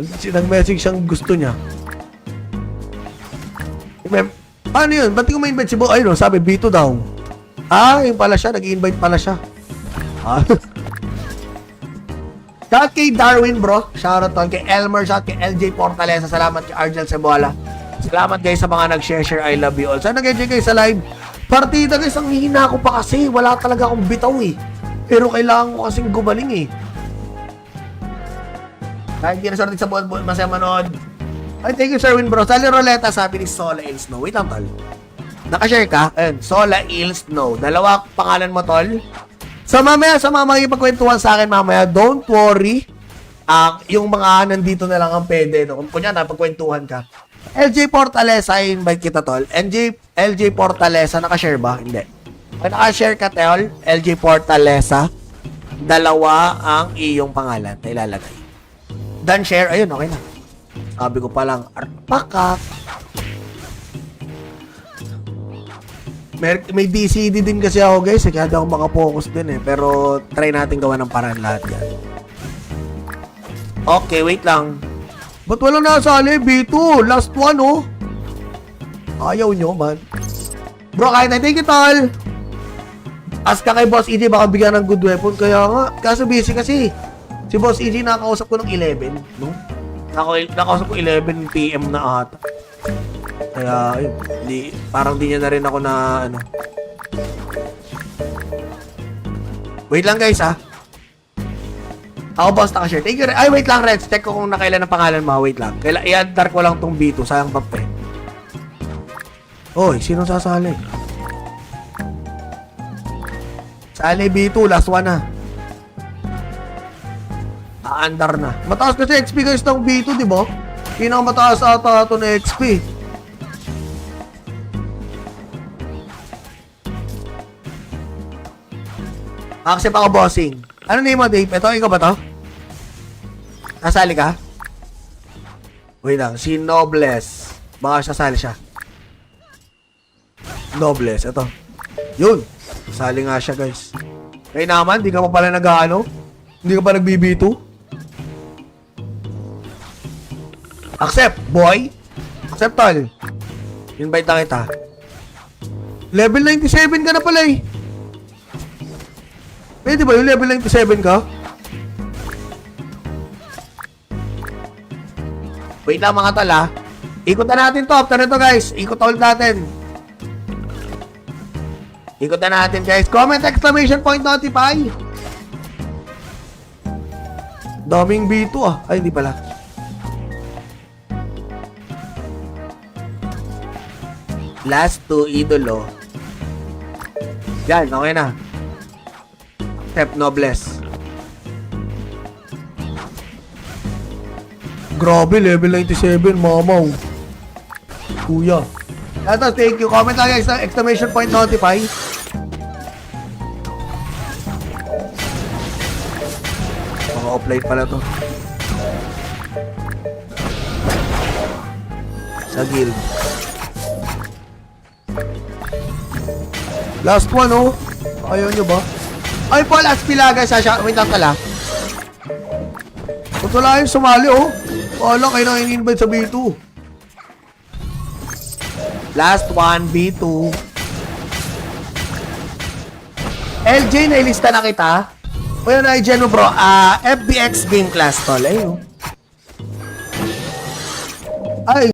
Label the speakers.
Speaker 1: Nag-message siyang gusto niya. Paano yun? Ba't ko ma-invite si Bo? Ayun, sabi, B2 daw. Yun pala siya. Nag-invite pala siya. Shout kay Darwin, bro. Shoutout to kay Elmer. Shout kay LJ Portalesa. Salamat kay Argel Cebola. Salamat guys sa mga nag-share. I love you all. Sana nag-enjoy kayo sa live. Partida guys, ang hina ko pa kasi. Wala talaga akong bitaw eh. Pero kailangan ko kasing gumaling eh. Kahit hindi na sorting sa buwan, masaya manood. Ay, thank you, Sir Win, bro. Sally Roleta, sabi ni Sola Il Snow. Wait lang, tol. Nakashare ka? Ayun, Sola Il Snow. Dalawa pangalan mo, tol. So, mamaya, sa mga magigipagkwentuhan sa akin, mamaya, don't worry. Yung mga nandito na lang ang pwede. No? Kung kunya, napagkwentuhan ka. LJ Portalesa, invite kita, tol. LJ Portalesa, nakashare ba? Hindi. Kung nakashare ka, tol, LJ Portalesa, dalawa ang iyong pangalan na ilalagay. Done share, ayun, okay na. Sabi ko palang, arpaka. May DCD din kasi ako, guys. Kaya di ako makapokus din eh. Pero, try natin gawa ng paraan lahat yan. Okay, wait lang. Ba't walang nasali? B2, last one, oh. Ayaw nyo, man. Bro, kahit na, thank you, tol. Ask ka kay Boss EJ, baka bigyan ng good weapon. Kaya nga, kaso busy kasi. Si Boss EJ, nakakausap ko ng 11, no? Nakausap ko 11 PM na ata. Kaya, ayun, parang di niya na rin ako na, ano. Wait lang, guys, ha? Ako, boss, nakashare. Thank you, ay, wait lang, Reds. Check ko kung nakailan ang pangalan mo. Wait lang. I-add ko lang tong B2. Sayang pa eh. Oy, sino sasali? Sali B2, last one na. Andar na. Mataas kasi XP guys ng B2, di ba? Pinakamataas ata ito na XP. Accept ako, bossing. Ano name mo, Dave? Ito, ikaw ba to? Nasali ka? Wait lang, si Nobles. Baka sasali siya. Nobles, ito. Yun. Sali nga siya, guys. Kaya naman, di ka pa pala nag-ano? Hindi ka pa nag-BB2? Accept, boy. Accept, tol. Invite na kita. Level 97 ka na pala eh. Pwede ba yung level 97 ka? Wait lang mga tol ha. Ikot na natin to. After nito guys. Ikot ulit natin. Ikot na natin guys. Comment exclamation point notify. Daming B2 ah. Ay hindi pala. Last 2 idolo. Yan. Okay na. Step Nobles. Grabe, level 97, mamaw. Kuya. Ito, thank you. Comment lang guys, exclamation point notify. Mga offline pala to. Sa guild. Last one, oh. Ayaw nyo ba? Ay, Paul Aspilaga, Sasha. Wait lang tala. Ba't wala yung sumali, oh? Wala, kayo na in-invite sa B2. Last one, B2. LJ, nailista na kita. O yun, na-gen mo, bro. FBX game class, tol. Ayun. Ay,